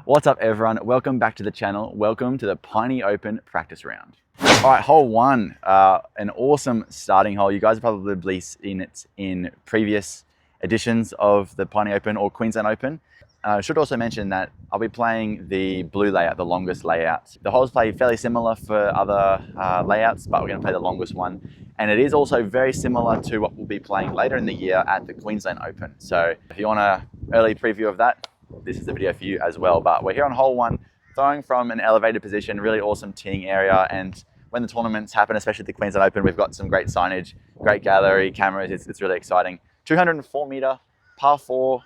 What's up everyone? Welcome back to the channel. Welcome to the Piney Open practice round. All right, hole one, an awesome starting hole. You guys have probably seen it in previous editions of the Piney Open or Queensland Open. I should also mention that I'll be playing the blue layout, the longest layout. The holes play fairly similar for other layouts, but we're going to play the longest one. And it is also very similar to what we'll be playing later in the year at the Queensland Open. So if you want an early preview of that, this is the video for you as well. But we're here on hole one, throwing from an elevated position, really awesome teeing area. And when the tournaments happen, especially the Queensland Open, we've got some great signage, great gallery, cameras. It's really exciting. 204 meter, par 4.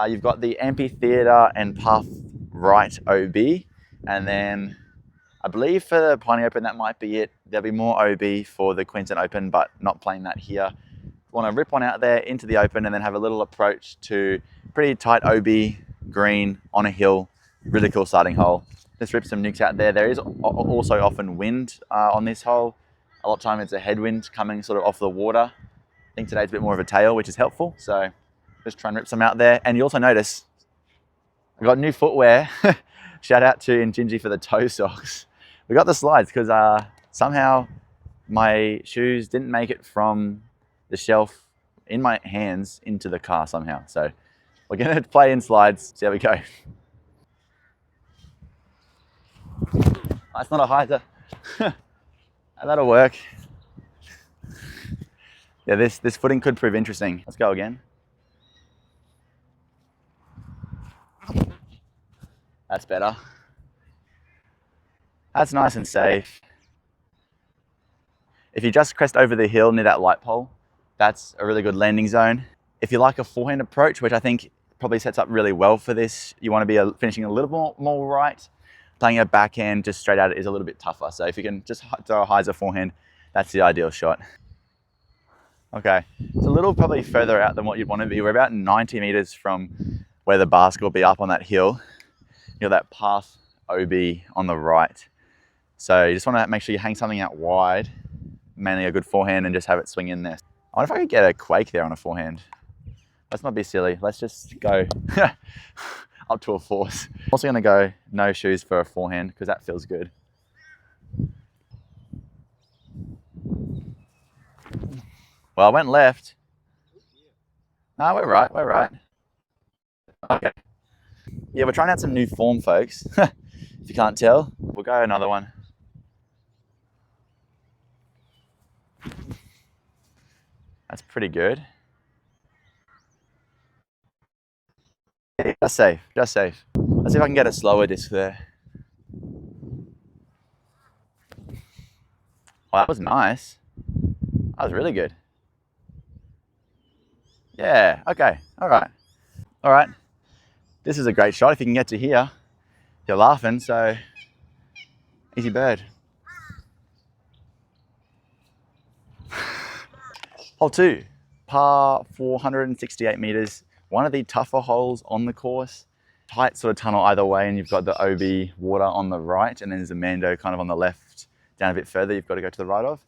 You've got the amphitheater and par right OB. And then I believe for the Piney Open, that might be it. There'll be more OB for the Queensland Open, but not playing that here. Want to rip one out there into the Open and then have a little approach to pretty tight OB green on a hill. Really cool starting hole. Just rip some nukes out there. There is also often wind on this hole. A lot of time it's a headwind coming sort of off the water. I think today's a bit more of a tail, which is helpful. So just try and rip some out there. And you also notice I got new footwear. Shout out to Ingingy for the toe socks. We got the slides because somehow my shoes didn't make it from the shelf in my hands into the car somehow. So we're gonna play in slides, see how we go. That's not a hyzer. That'll work. Yeah, this footing could prove interesting. Let's go again. That's better. That's nice and safe. If you just crest over the hill near that light pole, that's a really good landing zone. If you like a forehand approach, which I think probably sets up really well for this, you want to be finishing a little more right. Playing a backhand just straight at it is a little bit tougher. So if you can just throw a hyzer forehand, that's the ideal shot. Okay, it's a little probably further out than what you'd want to be. We're about 90 meters from where the basket will be up on that hill. You know, that path OB on the right. So you just want to make sure you hang something out wide, mainly a good forehand, and just have it swing in there. I wonder if I could get a quake there on a forehand. Let's not be silly. Let's just go up to a force. I'm also going to go no shoes for a forehand because that feels good. Well, I went left. No, we're right. We're right. Okay. Yeah, we're trying out some new form, folks. If you can't tell, we'll go another one. That's pretty good. Yeah, just safe, just safe. Let's see if I can get a slower disc there. Oh, that was nice. That was really good. Yeah, okay, all right. All right, this is a great shot. If you can get to here, you're laughing, so easy bird. Hole 2, par 468 meters. One of the tougher holes on the course. Tight sort of tunnel either way, and you've got the OB water on the right, and then there's a Mando kind of on the left. Down a bit further, you've got to go to the right of.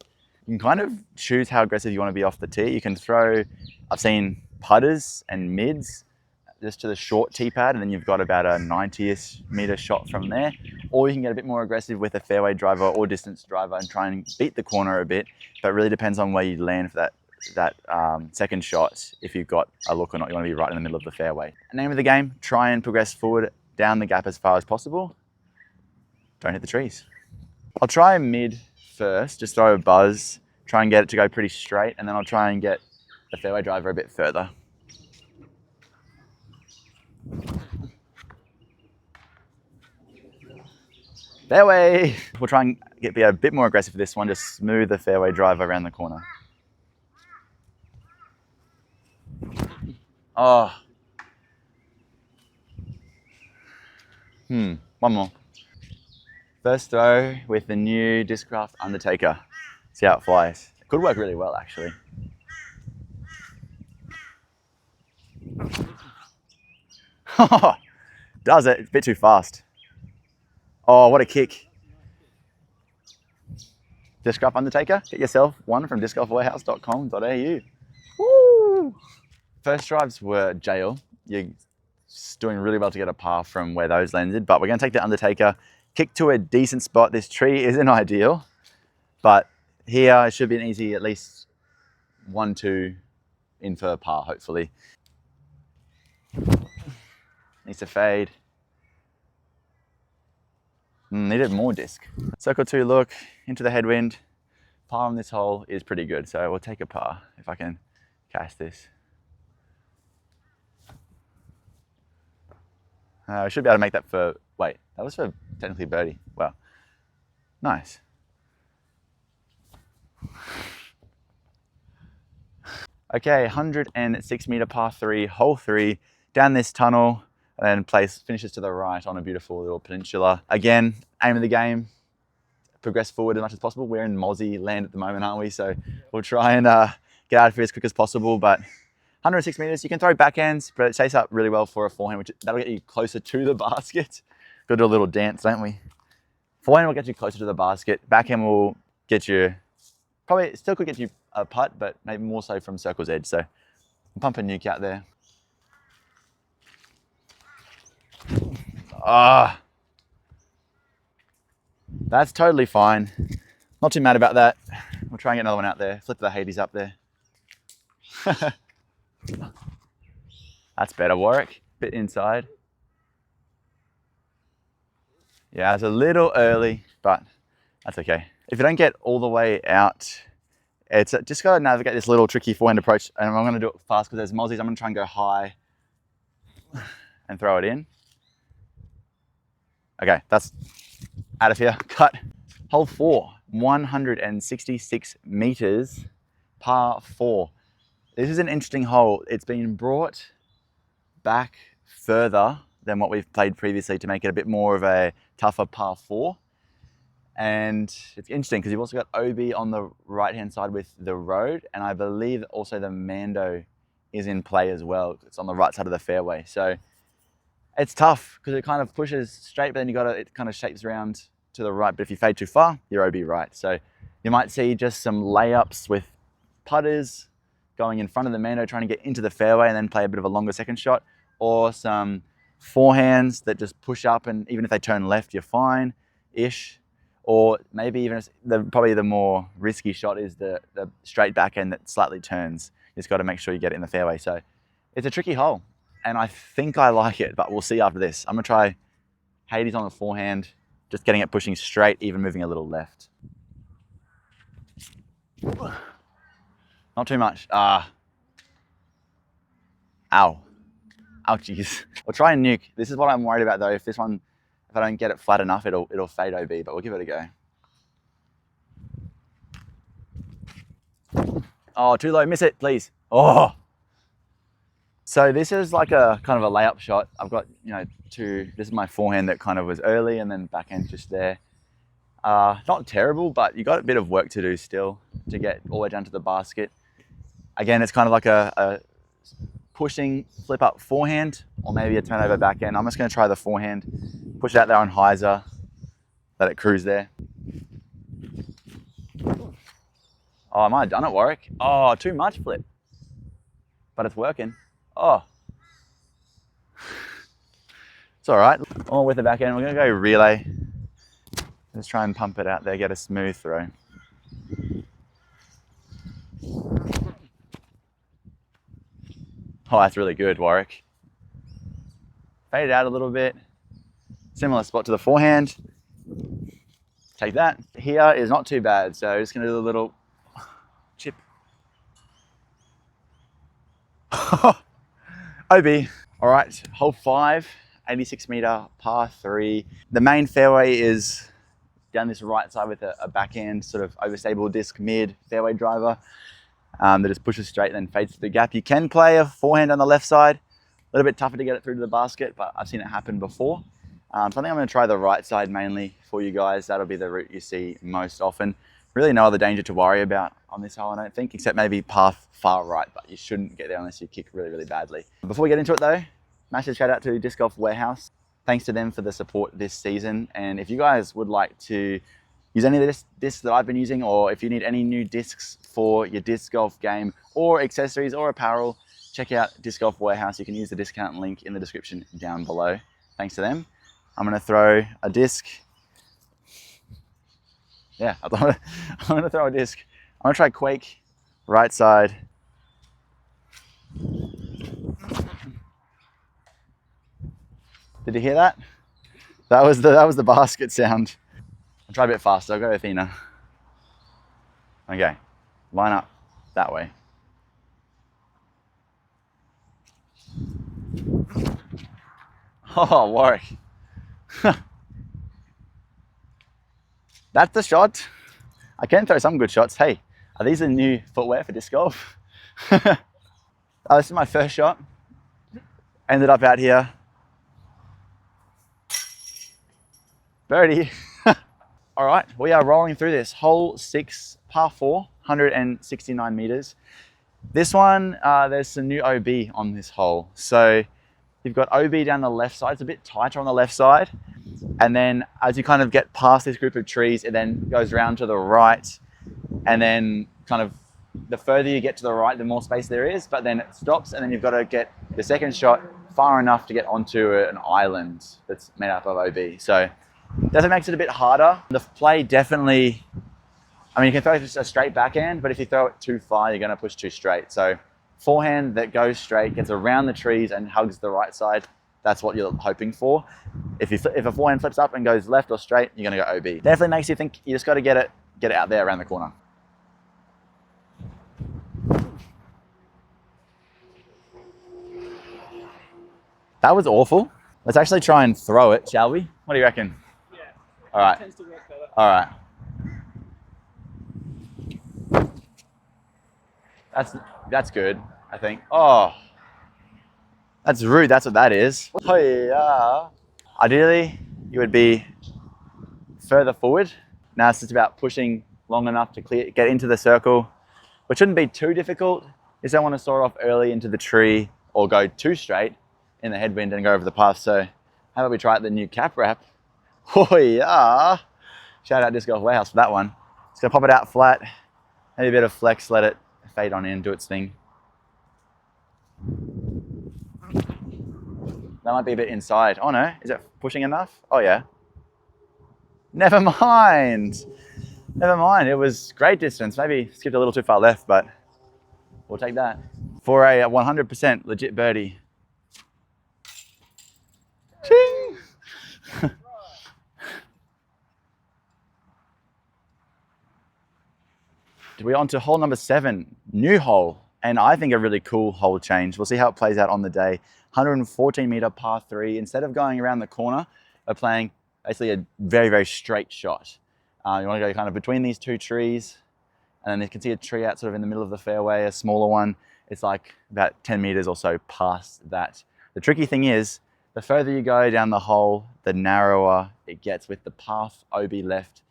You can kind of choose how aggressive you want to be off the tee. You can throw, I've seen putters and mids just to the short tee pad, and then you've got about a 90-ish meter shot from there. Or you can get a bit more aggressive with a fairway driver or distance driver and try and beat the corner a bit. But it really depends on where you land for that second shot, if you've got a look or not. You want to be right in the middle of the fairway. The name of the game, try and progress forward down the gap as far as possible. Don't hit the trees. I'll try mid first, just throw a buzz, try and get it to go pretty straight, and then I'll try and get the fairway driver a bit further. Fairway! We'll try and be a bit more aggressive for this one, just smooth the fairway driver around the corner. Oh. One more. First throw with the new Discraft Undertaker. See how it flies. It could work really well, actually. Does it? It's a bit too fast. Oh, what a kick. Discraft Undertaker. Get yourself one from discgolfwarehouse.com.au. Woo! First drives were jail. You It's doing really well to get a par from where those landed, but we're going to take the Undertaker, kick to a decent spot. This tree isn't ideal, but here it should be an easy, at least 1-2 in for a par, hopefully. Needs to fade. Needed more disc. Circle 2 look, into the headwind. Par on this hole is pretty good, so we'll take a par if I can cast this. I should be able to make that for, wait, that was for technically birdie. Wow, nice. Okay, 106 meter par 3, hole 3, down this tunnel, and then finishes to the right on a beautiful little peninsula. Again, aim of the game, progress forward as much as possible. We're in Mozzie land at the moment, aren't we? So we'll try and get out of here as quick as possible. But 106 meters, you can throw backhands, but it shapes up really well for a forehand, that'll get you closer to the basket. Got to do a little dance, don't we? Forehand will get you closer to the basket. Backhand will get you, probably still could get you a putt, but maybe more so from circle's edge. So I'm pumping nuke out there. That's totally fine. Not too mad about that. We'll try and get another one out there. Flip the Hades up there. That's better, Warwick. Bit inside. Yeah, it's a little early, but that's okay. If you don't get all the way out, it's just got to navigate this little tricky forehand approach, and I'm going to do it fast because there's mozzies. I'm going to try and go high and throw it in. Okay, that's out of here. Cut. Hole 4, 166 meters, par 4. This is an interesting hole. It's been brought back further than what we've played previously to make it a bit more of a tougher par 4. And it's interesting because you've also got OB on the right-hand side with the road, and I believe also the Mando is in play as well. It's on the right side of the fairway. So it's tough because it kind of pushes straight, but then it kind of shapes around to the right. But if you fade too far, you're OB right. So you might see just some layups with putters going in front of the Mando, trying to get into the fairway and then play a bit of a longer second shot, or some forehands that just push up, and even if they turn left, you're fine-ish. Or maybe even probably the more risky shot is the straight backhand that slightly turns. You just got to make sure you get it in the fairway. So it's a tricky hole, and I think I like it, but we'll see after this. I'm gonna try Hades on the forehand, just getting it pushing straight, even moving a little left. Not too much. Ow. Ouchies. We'll try and nuke. This is what I'm worried about though. If I don't get it flat enough, it'll fade OB, but we'll give it a go. Oh, too low, miss it, please. Oh. So this is like a kind of a layup shot. I've got, this is my forehand that kind of was early, and then backhand just there. Not terrible, but you got a bit of work to do still to get all the way down to the basket. Again, it's kind of like a pushing flip up forehand, or maybe a turnover backhand. I'm just going to try the forehand, push it out there on hyzer, let it cruise there. Oh, I might have done it, Warwick. Oh, too much flip, but it's working. Oh, it's all right. Oh, with the backhand, we're going to go relay. Just try and pump it out there, get a smooth throw. Oh, that's really good, Warwick. Fade it out a little bit. Similar spot to the forehand. Take that. Here is not too bad, so just gonna do a little chip. OB. All right, hole 5, 86 meter par 3. The main fairway is down this right side with a backhand sort of overstable disc mid fairway driver. That just pushes straight and then fades through the gap. You can play a forehand on the left side. A little bit tougher to get it through to the basket, but I've seen it happen before. So I think I'm going to try the right side mainly for you guys. That'll be the route you see most often. Really no other danger to worry about on this hole, I don't think, except maybe path far right, but you shouldn't get there unless you kick really, really badly. Before we get into it though, massive shout out to Disc Golf Warehouse. Thanks to them for the support this season. And if you guys would like to use any of the discs that I've been using, or if you need any new discs for your disc golf game or accessories or apparel, check out Disc Golf Warehouse. You can use the discount link in the description down below. Thanks to them. I'm going to throw a disc. Yeah, I'm going to throw a disc. I'm going to try Quake, right side. Did you hear that? That was the basket sound. I'll try a bit faster. I'll go Athena. Okay, line up that way. Oh, Warwick. That's the shot. I can throw some good shots. Hey, are these the new footwear for disc golf? Oh, this is my first shot. Ended up out here. Birdie. All right, we are rolling through this. Hole 6, par 4, 169 meters. This one, there's some new OB on this hole. So you've got OB down the left side. It's a bit tighter on the left side. And then as you kind of get past this group of trees, it then goes around to the right. And then kind of the further you get to the right, the more space there is, but then it stops. And then you've got to get the second shot far enough to get onto an island that's made up of OB. So definitely makes it a bit harder. The play definitely, I mean, you can throw just a straight backhand, but if you throw it too far, you're going to push too straight. So forehand that goes straight, gets around the trees and hugs the right side. That's what you're hoping for. If a forehand flips up and goes left or straight, you're going to go OB. Definitely makes you think you just got to get it out there around the corner. That was awful. Let's actually try and throw it, shall we? What do you reckon? Yeah. All right. Tends to work better. All right. That's good, I think. Oh, that's rude. That's what that is. Oh yeah. Ideally, you would be further forward. Now it's just about pushing long enough to get into the circle, which shouldn't be too difficult. You just don't want to soar off early into the tree or go too straight in the headwind and go over the path. So how about we try out the new cap wrap? Oh yeah. Shout out Disc Golf Warehouse for that one. Just gonna pop it out flat, maybe a bit of flex, let it fade on in, do its thing. That might be a bit inside. Oh no, is it pushing enough? Oh yeah. Never mind. Never mind, it was great distance. Maybe skipped a little too far left, but we'll take that. For a 100% legit birdie. Ching! We're on to hole number 7, new hole, and I think a really cool hole change. We'll see how it plays out on the day. 114 meter par 3. Instead of going around the corner, we're playing basically a very, very straight shot. You want to go kind of between these two trees, and then you can see a tree out sort of in the middle of the fairway, a smaller one. It's like about 10 meters or so past that. The tricky thing is, the further you go down the hole, the narrower it gets with the path OB left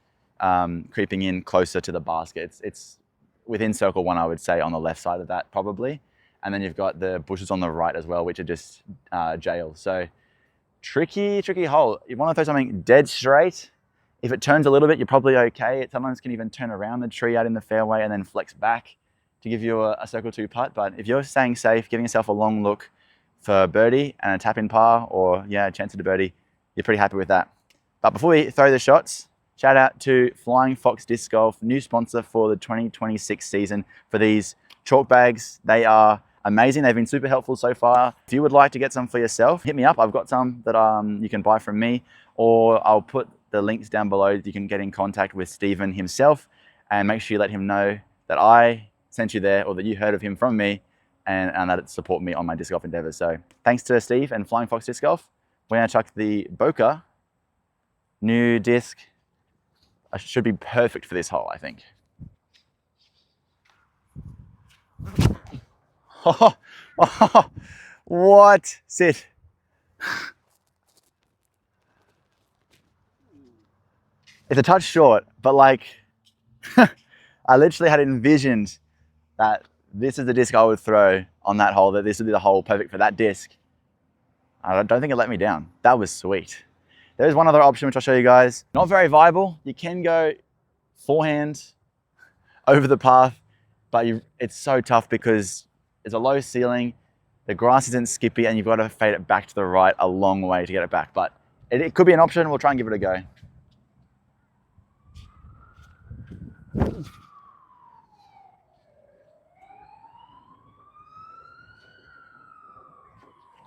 creeping in closer to the basket. It's within circle 1, I would say, on the left side of that probably. And then you've got the bushes on the right as well, which are just jail. So tricky hole. You want to throw something dead straight. If it turns a little bit, you're probably okay. It sometimes can even turn around the tree out in the fairway and then flex back to give you a circle 2 putt. But if you're staying safe, giving yourself a long look for birdie and a tap in par, or yeah, a chance at a birdie, you're pretty happy with that. But before we throw the shots, shout out to Flying Fox Disc Golf, new sponsor for the 2026 season for these chalk bags. They are amazing. They've been super helpful so far. If you would like to get some for yourself, hit me up. I've got some that you can buy from me, or I'll put the links down below. You can get in contact with Stephen himself and make sure you let him know that I sent you there, or that you heard of him from me, and that it support me on my disc golf endeavors. So thanks to Steve and Flying Fox Disc Golf. We're gonna chuck the Boca new disc. Should be perfect for this hole, I think. Oh, what? Sit. It's a touch short, but like, I literally had envisioned that this is the disc I would throw on that hole, that this would be the hole perfect for that disc. I don't think it let me down. That was sweet. There is one other option, which I'll show you guys. Not very viable. You can go forehand over the path, but it's so tough because it's a low ceiling. The grass isn't skippy and you've got to fade it back to the right a long way to get it back, but it could be an option. We'll try and give it a go.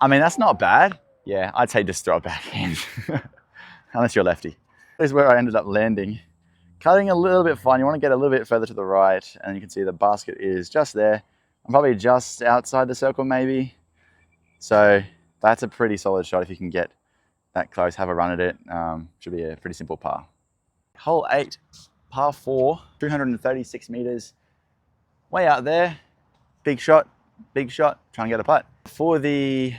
I mean, that's not bad. Yeah, I'd say just throw it backhand, unless you're a lefty. This is where I ended up landing. Cutting a little bit fine, you want to get a little bit further to the right, and you can see the basket is just there. I'm probably just outside the circle maybe. So that's a pretty solid shot if you can get that close, have a run at it. Should be a pretty simple par. Hole 8, par 4, 236 meters. Way out there, big shot, try and get a putt. For the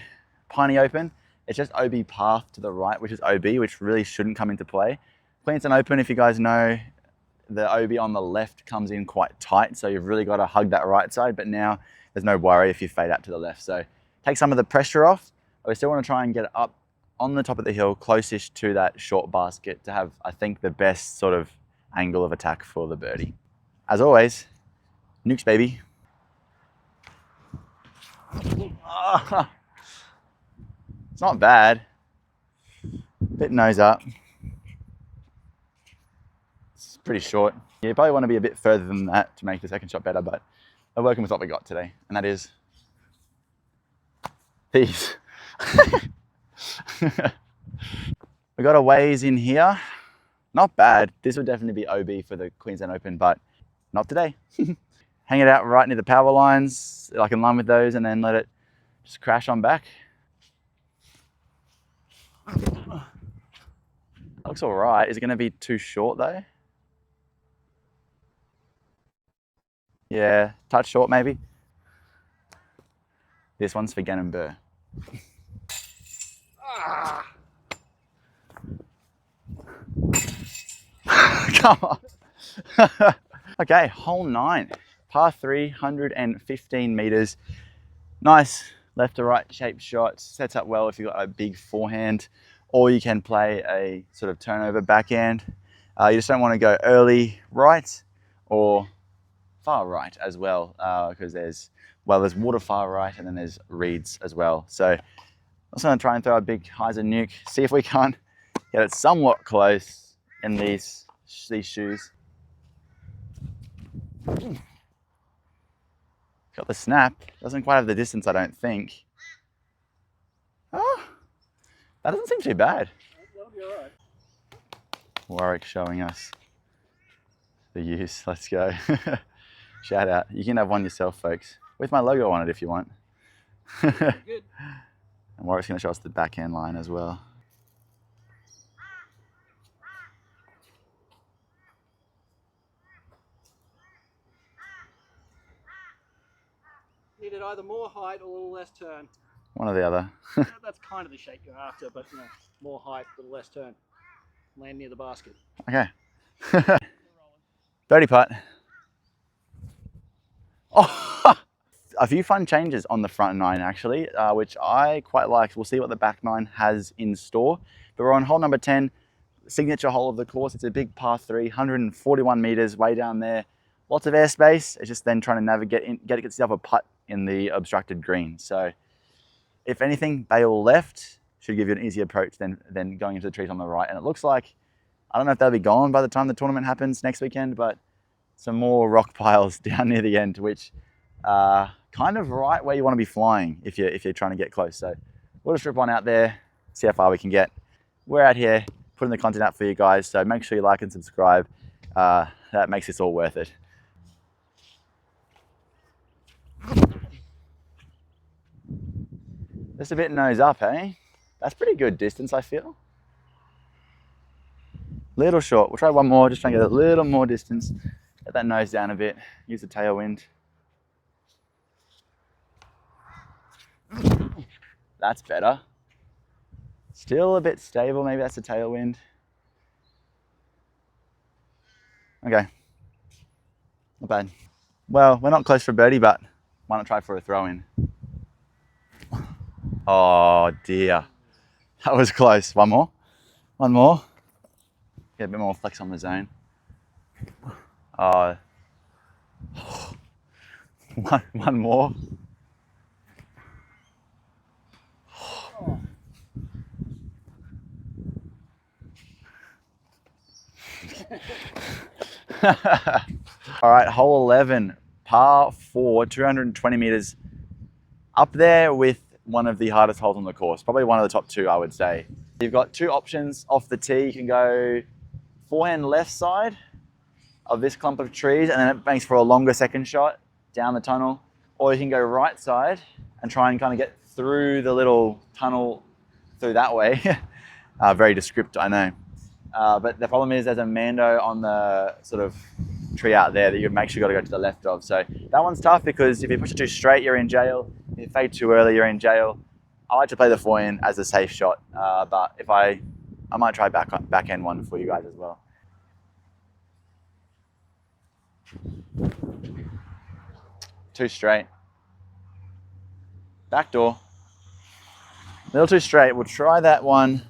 Piney Open, it's just OB path to the right, which is OB, which really shouldn't come into play. Queensland Open, if you guys know, the OB on the left comes in quite tight, so you've really got to hug that right side, but now there's no worry if you fade out to the left. So take some of the pressure off, but we still want to try and get it up on the top of the hill, closest to that short basket to have, I think, the best sort of angle of attack for the birdie. As always, nukes, baby. It's not bad. Bit nose up. It's pretty short. You probably want to be a bit further than that to make the second shot better, but we're working with what we got today, and that is these. We got a ways in here. Not bad. This would definitely be OB for the Queensland Open, but not today. Hang it out right near the power lines, like in line with those, and then let it just crash on back. Looks all right. Is it going to be too short though? Yeah, touch short maybe. This one's for Gannon Burr. Come on. Okay, hole 9, par 3, 115 meters. Nice left to right shaped shot. Sets up well if you've got a big forehand, or you can play a sort of turnover backhand. You just don't want to go early right or far right as well, because there's water far right and then there's reeds as well. So I'm just going to try and throw a big hyzer nuke, see if we can't get it somewhat close in these shoes. Got the snap. Doesn't quite have the distance, I don't think. Oh, that doesn't seem too bad. That'll be all right. Warwick showing us the use. Let's go. Shout out. You can have one yourself, folks, with my logo on it if you want. Good. And Warwick's going to show us the backhand line as well. Needed either more height or a little less turn. One or the other. That's kind of the shape you're after, but you know, more height, a little less turn. Land near the basket. Okay. Birdie putt. Oh, a few fun changes on the front 9 actually, which I quite like. We'll see what the back 9 has in store. But we're on hole number 10, signature hole of the course. It's a big par 3, 141 meters way down there. Lots of airspace. It's just then trying to navigate in, get yourself a putt in the obstructed green. So if anything, bail left should give you an easy approach than going into the trees on the right. And it looks like, I don't know if they'll be gone by the time the tournament happens next weekend, but some more rock piles down near the end, which are kind of right where you want to be flying if you're trying to get close. So we'll just rip on out there, see how far we can get. We're out here putting the content out for you guys, so make sure you like and subscribe. That makes this all worth it. Just a bit nose up, eh? That's pretty good distance, I feel. Little short. We'll try one more, just try and get a little more distance. Get that nose down a bit. Use the tailwind. That's better. Still a bit stable. Maybe that's the tailwind. Okay. Not bad. Well, we're not close for birdie, but why not try for a throw in? Oh dear. That was close. One more. One more. Get a bit more flex on the zone. One more. All right, hole 11, par 4, 220 meters. Up there with one of the hardest holes on the course. Probably one of the top 2, I would say. You've got 2 options off the tee. You can go forehand left side of this clump of trees, and then it makes for a longer second shot down the tunnel. Or you can go right side and try and kind of get through the little tunnel through that way. Very descriptive, I know. But the problem is there's a Mando on the sort of tree out there that you make sure you got to go to the left of. So that one's tough because if you push it too straight, you're in jail. If you fade too early, you're in jail. I like to play the forehand as a safe shot, but if I might try back end one for you guys as well. Too straight. Back door. A little too straight. We'll try that one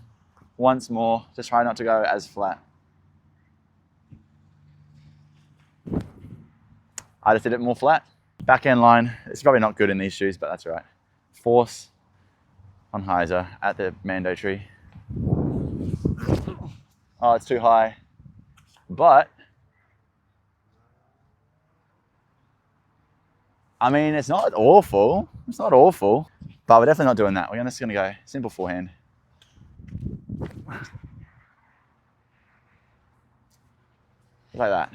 once more. Just try not to go as flat. I just did it more flat. Back end line. It's probably not good in these shoes, but that's all right. Force on hyzer at the Mando tree. Oh, it's too high. But I mean, it's not awful. It's not awful, but we're definitely not doing that. We're just going to go simple forehand. Like that.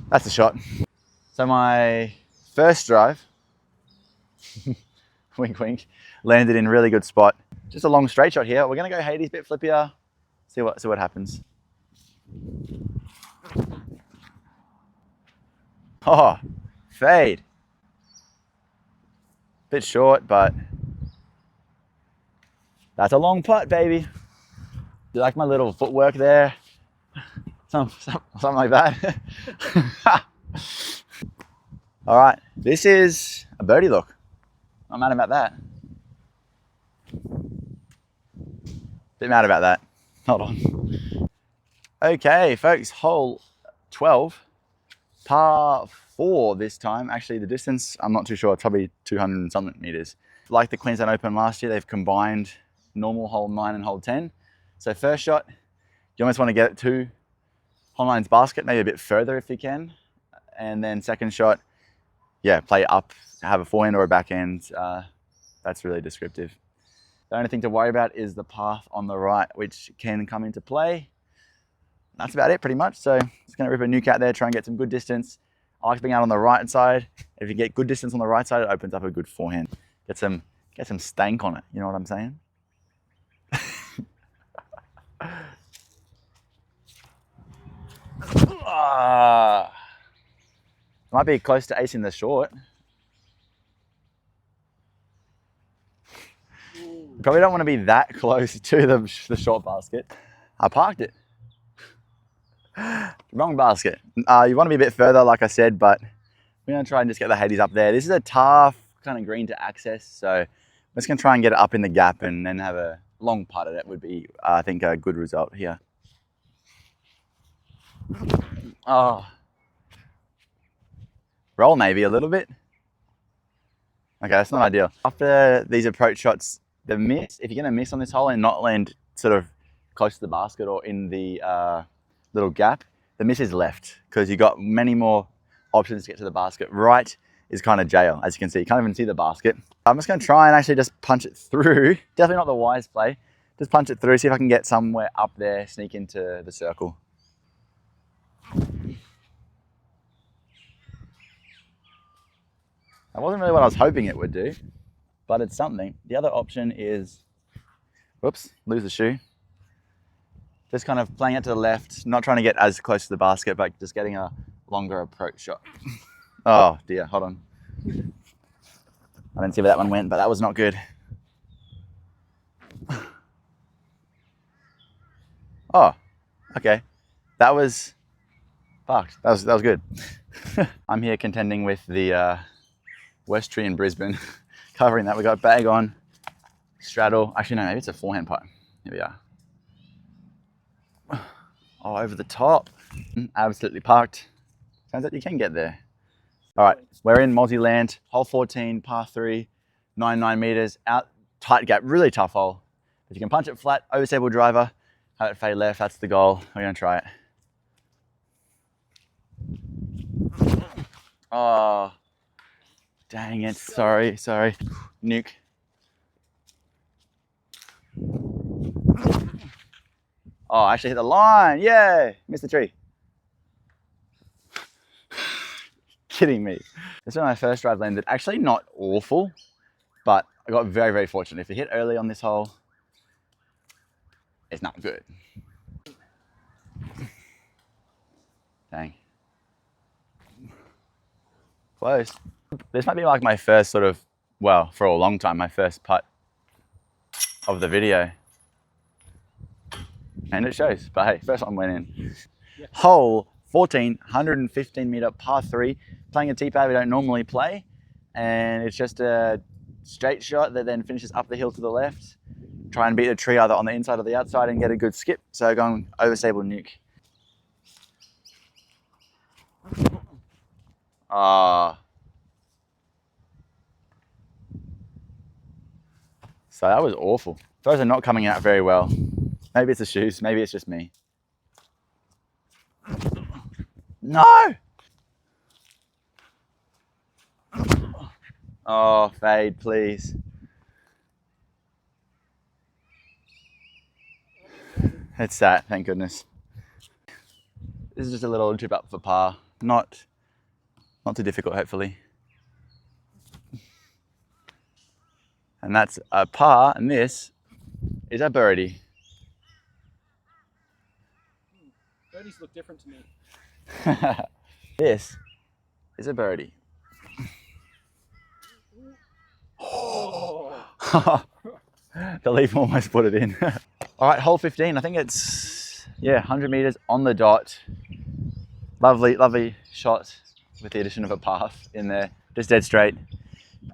That's the shot. So my first drive, wink wink, landed in a really good spot. Just a long straight shot here. We're going to go Hades, bit flippier. See what happens. Oh, fade. Bit short, but that's a long putt, baby. You like my little footwork there? Something like that. All right, this is a birdie look. I'm mad about that. Bit mad about that. Hold on. Okay, folks, hole 12, par 4 this time. Actually, the distance, I'm not too sure, it's probably 200 and something meters. Like the Queensland Open last year, they've combined normal hole 9 and hole 10. So first shot, you almost want to get it to hole 9's basket, maybe a bit further if you can. And then second shot, yeah, play up, have a forehand or a backhand. That's really descriptive. The only thing to worry about is the path on the right, which can come into play. That's about it pretty much. So just gonna rip a nuke out there, try and get some good distance. I like being out on the right side. If you get good distance on the right side, it opens up a good forehand. Get some stank on it, you know what I'm saying? Might be close to acing the short. Probably don't want to be that close to the short basket. I parked it. Wrong basket. You want to be a bit further, like I said, but we're going to try and just get the Hades up there. This is a tough kind of green to access, so I'm just going to try and get it up in the gap and then have a long putt at it would be, I think, a good result here. Oh. Roll maybe a little bit. Okay, that's not ideal. After these approach shots, the miss, if you're going to miss on this hole and not land sort of close to the basket or in the little gap, the miss is left because you've got many more options to get to the basket. Right is kind of jail, as you can see. You can't even see the basket. I'm just going to try and actually just punch it through. Definitely not the wise play. Just punch it through, see if I can get somewhere up there, sneak into the circle. That wasn't really what I was hoping it would do, but it's something. The other option is, whoops, lose the shoe. Just kind of playing it to the left, not trying to get as close to the basket, but just getting a longer approach shot. Oh dear, hold on. I didn't see where that one went, but that was not good. Oh, okay. That was fucked. That was good. I'm here contending with the West Tree in Brisbane, covering that. We got bag on, straddle. Actually, no, maybe it's a forehand putt. Here we are. Oh, over the top. Absolutely parked. Turns out you can get there. All right, we're in multi-land, hole 14, par 3, 99 meters, out, tight gap, really tough hole. If you can punch it flat, overstable driver, Have it fade left, that's the goal. We're gonna try it. Oh, dang it, sorry. Nuke. Oh, I actually hit the line, yay! Missed the tree. Kidding me. This is when my first drive landed. Actually not awful, but I got very, very fortunate. If you hit early on this hole, it's not good. Dang. Close. This might be like my first sort of, well, for a long time, my first putt of the video. And it shows, but hey, first one went in. Yeah. Hole 14, 115 meter par 3, playing a tee pad we don't normally play. And it's just a straight shot that then finishes up the hill to the left. Try and beat the tree either on the inside or the outside and get a good skip. So going over stable nuke. So that was awful. Those are not coming out very well. Maybe it's the shoes, maybe it's just me. No! Oh, fade, please. It's that, thank goodness. This is just a little chip up for par. Not too difficult, hopefully. And that's a par, and this is a birdie. Birdies look different to me. This is a birdie. Oh. The leaf almost put it in. All right, hole 15. I think it's, yeah, 100 meters on the dot. Lovely, lovely shot with the addition of a path in there, just dead straight.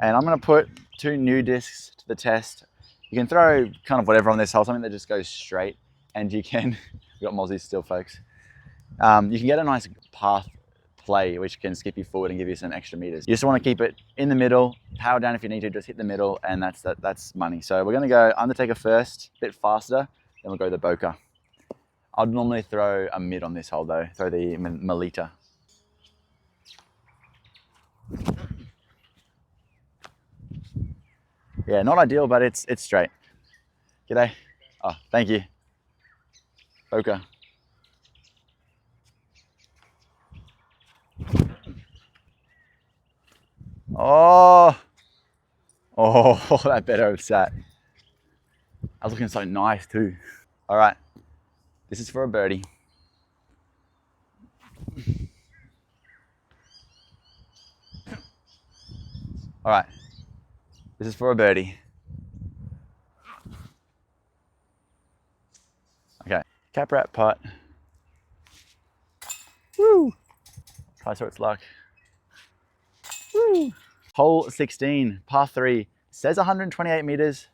And I'm gonna put 2 new discs to the test. You can throw kind of whatever on this hole, something that just goes straight, and you can, we've got mozzies still, folks. You can get a nice path play, which can skip you forward and give you some extra meters. You just want to keep it in the middle, power down if you need to, just hit the middle, and that's money. So we're gonna go Undertaker first, a bit faster, then we'll go the Boca. I'd normally throw a mid on this hole though, throw the Melita. Yeah, not ideal, but it's straight. G'day. Oh, thank you. Boca. Oh, that better have sat. I was looking so nice too. All right, this is for a birdie. All right, this is for a birdie. Okay, cap wrap putt. Woo! Try so it's luck. Woo! Hole 16, par 3, says 128 meters.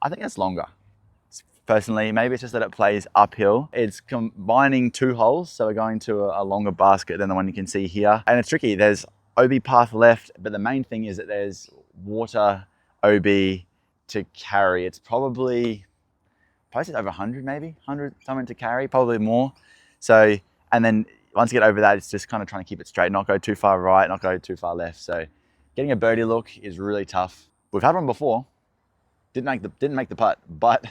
I think it's longer. Personally, maybe it's just that it plays uphill. It's combining 2 holes, so we're going to a longer basket than the one you can see here. And it's tricky, there's OB path left, but the main thing is that there's water OB to carry. It's probably over 100 maybe, 100 something to carry, probably more. So, and then once you get over that, it's just kind of trying to keep it straight, not go too far right, not go too far left. So getting a birdie look is really tough. We've had one before, didn't make the putt, but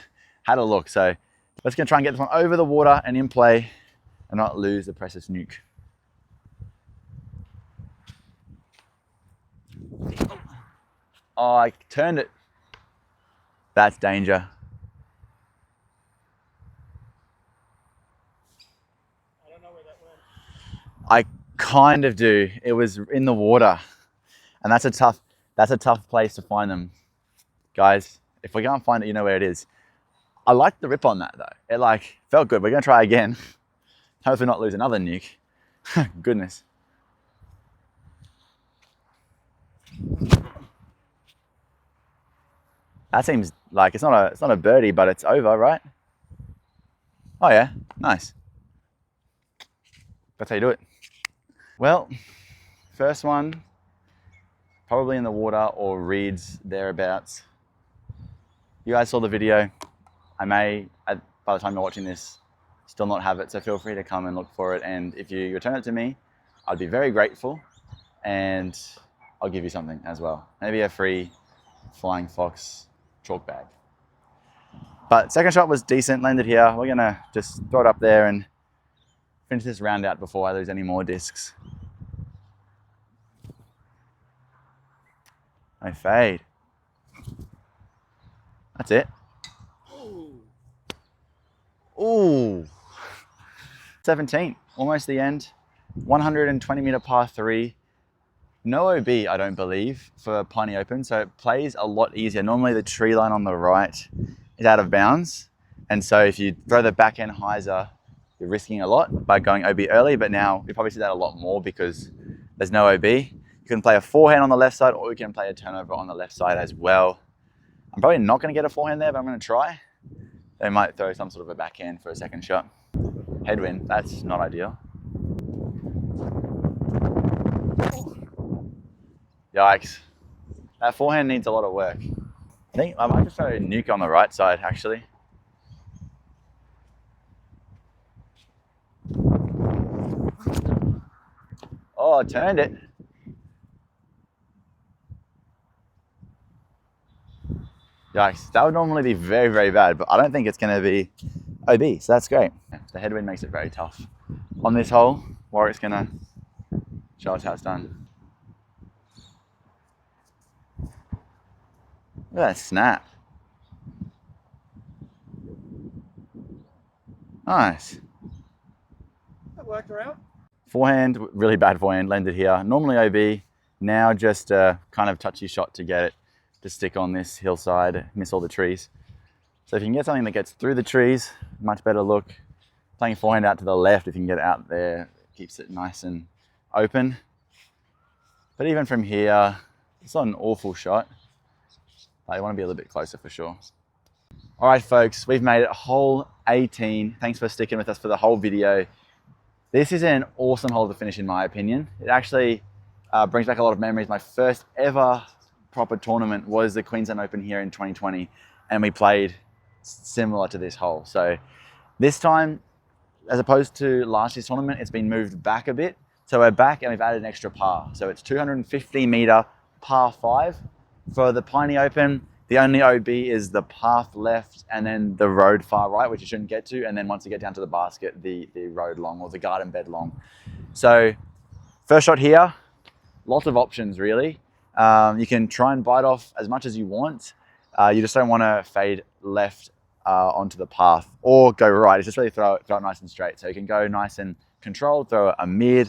had a look. So let's gonna try and get this one over the water and in play and not lose the precious nuke. Oh, I turned it. That's danger. I don't know where that went. I kind of do. It was in the water, and that's a tough place to find them, guys. If we can't find it, you know where it is. I like the rip on that though. It like felt good. We're gonna try again. Hopefully not lose another nuke. Goodness. That seems like it's not a birdie, but it's over, right? Oh yeah, nice. That's how you do it. Well, first one, probably in the water or reeds thereabouts. You guys saw the video. By by the time you're watching this, still not have it. So feel free to come and look for it. And if you return it to me, I'd be very grateful. And I'll give you something as well. Maybe a free Flying Fox chalk bag. But second shot was decent, landed here. We're gonna just throw it up there and finish this round out before I lose any more discs. No fade. That's it. Ooh. 17, almost the end. 120 meter par 3. No OB, I don't believe, for Piney Open, so it plays a lot easier. Normally the tree line on the right is out of bounds, and so if you throw the backhand hyzer, you're risking a lot by going OB early, but now you probably see that a lot more because there's no OB. You can play a forehand on the left side, or you can play a turnover on the left side as well. I'm probably not going to get a forehand there, but I'm going to try. They might throw some sort of a backhand for a second shot. Headwind, that's not ideal. Yikes. That forehand needs a lot of work. I think I might just throw a nuke on the right side, actually. Oh, I turned it. Yikes. That would normally be very, very bad, but I don't think it's going to be OB, so that's great. The headwind makes it very tough. On this hole, Warwick's going to show us how it's done. Look at that snap. Nice. That worked around. Forehand, really bad forehand, landed here. Normally OB, now just a kind of touchy shot to get it to stick on this hillside, miss all the trees. So if you can get something that gets through the trees, much better look. Playing forehand out to the left, if you can get it out there, it keeps it nice and open. But even from here, it's not an awful shot. I want to be a little bit closer for sure. All right, folks, we've made it hole 18. Thanks for sticking with us for the whole video. This is an awesome hole to finish, in my opinion. It actually brings back a lot of memories. My first ever proper tournament was the Queensland Open here in 2020, and we played similar to this hole. So this time, as opposed to last year's tournament, it's been moved back a bit. So we're back and we've added an extra par. So it's 250 meter par 5. For the Piney Open, the only OB is the path left and then the road far right, which you shouldn't get to. And then once you get down to the basket, the road long or the garden bed long. So first shot here, lots of options really. You can try and bite off as much as you want. You just don't want to fade left onto the path or go right. It's just really throw it nice and straight. So you can go nice and controlled, throw a mid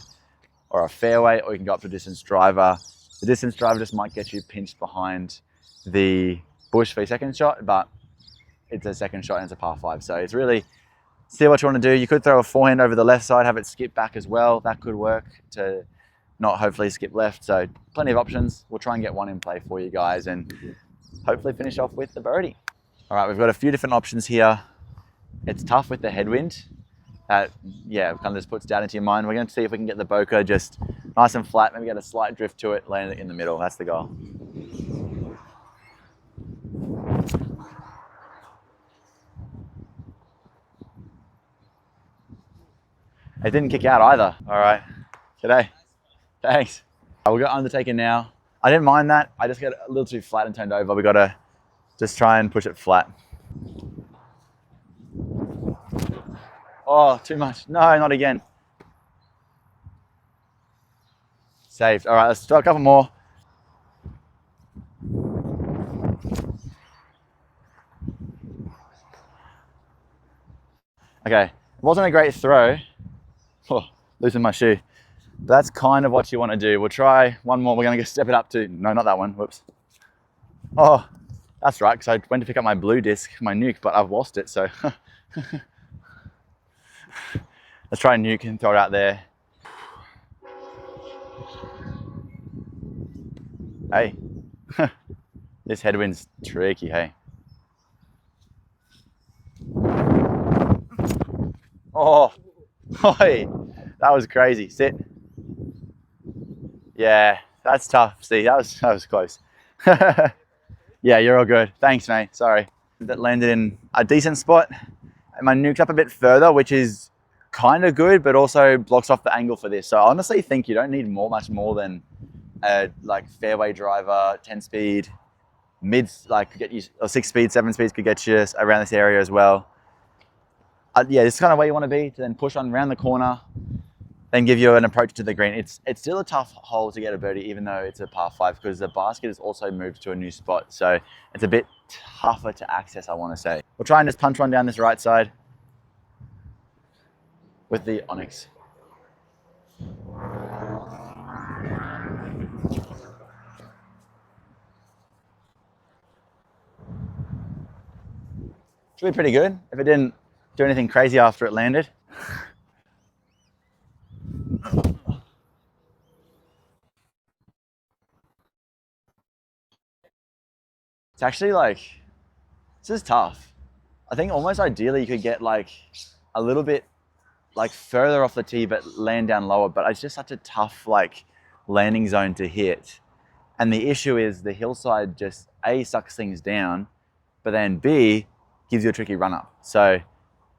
or a fairway, or you can go up to a distance driver. The distance driver just might get you pinched behind the bush for your second shot, but it's a second shot and it's a par 5. So it's really see what you want to do. You could throw a forehand over the left side, have it skip back as well. That could work to not hopefully skip left. So plenty of options. We'll try and get one in play for you guys and hopefully finish off with the birdie. All right, we've got a few different options here. It's tough with the headwind. Yeah, kind of just puts doubt into your mind. We're going to see if we can get the bokeh just nice and flat, maybe get a slight drift to it, land it in the middle. That's the goal. It didn't kick out either. All right, g'day. Thanks. We'll go undertaker now. I didn't mind that. I just got a little too flat and turned over. We got to just try and push it flat. Oh, too much. No, not again. Saved. All right, let's try a couple more. Okay, it wasn't a great throw. Oh, losing my shoe. But that's kind of what you want to do. We'll try one more. We're going to step it up to, no, not that one. Whoops. Oh, that's right, because I went to pick up my blue disc, my nuke, but I've lost it, so. Let's try a nuke and throw it out there. Hey, this headwind's tricky, hey. Oh, hey, that was crazy. Sit. Yeah, that's tough. See, that was close. Yeah, you're all good. Thanks, mate. Sorry. That landed in a decent spot. my nuke's up a bit further, which is kind of good, but also blocks off the angle for this. So I honestly think you don't need much more than a like fairway driver, 10 speed, mids like could get you, or 6 speed, 7 speeds could get you around this area as well. Yeah, this is kind of where you want to be to then push on around the corner, then give you an approach to the green. It's still a tough hole to get a birdie, even though it's a par 5, because the basket has also moved to a new spot. So it's a bit tougher to access, I want to say. We'll try and just punch one down this right side with the Onyx. Should be pretty good if it didn't do anything crazy after it landed. It's actually like, this is tough. I think almost ideally you could get like a little bit like further off the tee but land down lower, but it's just such a tough like landing zone to hit. And the issue is the hillside just A, sucks things down, but then B, gives you a tricky run up. So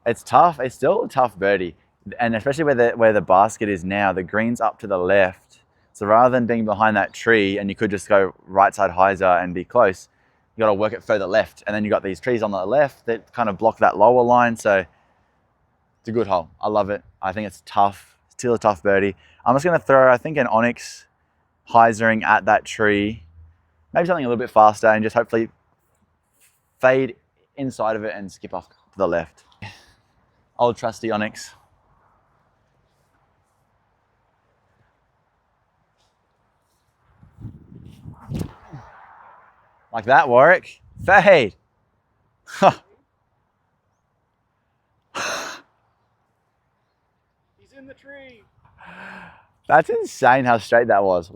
it's tough. It's still a tough birdie. And especially where the basket is now, the green's up to the left. So rather than being behind that tree and you could just go right side hyzer and be close, you got to work it further left. And then you got these trees on the left that kind of block that lower line. So it's a good hole. I love it. I think it's tough. Still a tough birdie. I'm just going to throw, I think, an Onyx hyzering at that tree. Maybe something a little bit faster and just hopefully fade inside of it and skip off to the left. Old trusty Onyx. Like that, Warwick. Fade. He's in the tree. That's insane how straight that was.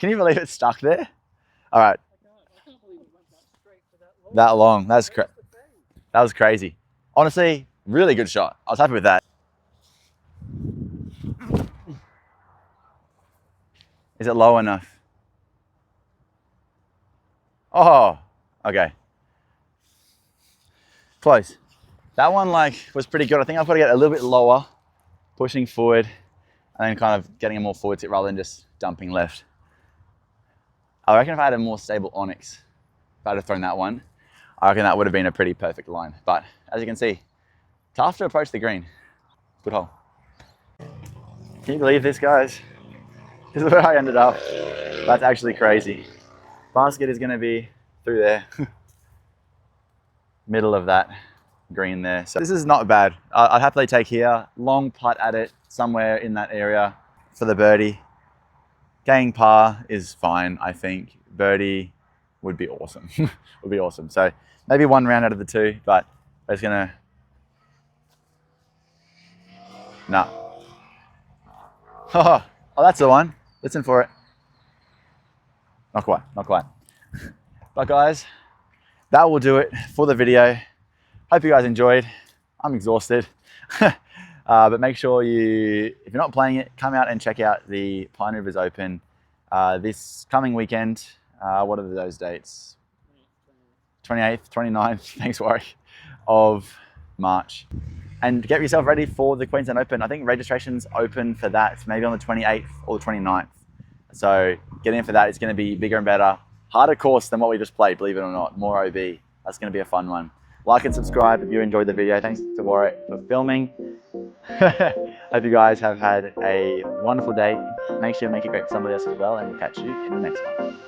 Can you believe it stuck there? All right. I can't believe it went that straight for that long. That long. That was crazy. Honestly, really good shot. I was happy with that. Is it low enough? Oh, okay. Close. That one like was pretty good. I think I've got to get a little bit lower, pushing forward, and then kind of getting a more forward tip rather than just dumping left. I reckon if I had a more stable Onyx, if I'd have thrown that one, I reckon that would have been a pretty perfect line. But as you can see, tough to approach the green. Good hole. Can you believe this, guys? This is where I ended up. That's actually crazy. Basket is going to be through there. Middle of that green there. So this is not bad. I'd happily take here. Long putt at it somewhere in that area for the birdie. Getting par is fine, I think. Birdie would be awesome. Would be awesome. So maybe one round out of the two, but it's going to... Nah. Oh, that's the one. Listen for it. Not quite, not quite. But guys, that will do it for the video. Hope you guys enjoyed. I'm exhausted. But make sure if you're not playing it, come out and check out the Piney Open this coming weekend. What are those dates? 28th, 29th, thanks Warwick, of March. And get yourself ready for the Queensland Open. I think registration's open for that, maybe on the 28th or the 29th. So get in for that. It's going to be bigger and better. Harder course than what we just played, believe it or not. More OB. That's going to be a fun one. Like and subscribe if you enjoyed the video. Thanks to Warwick for filming. Hope you guys have had a wonderful day. Make sure to make it great for somebody else as well, and we'll catch you in the next one.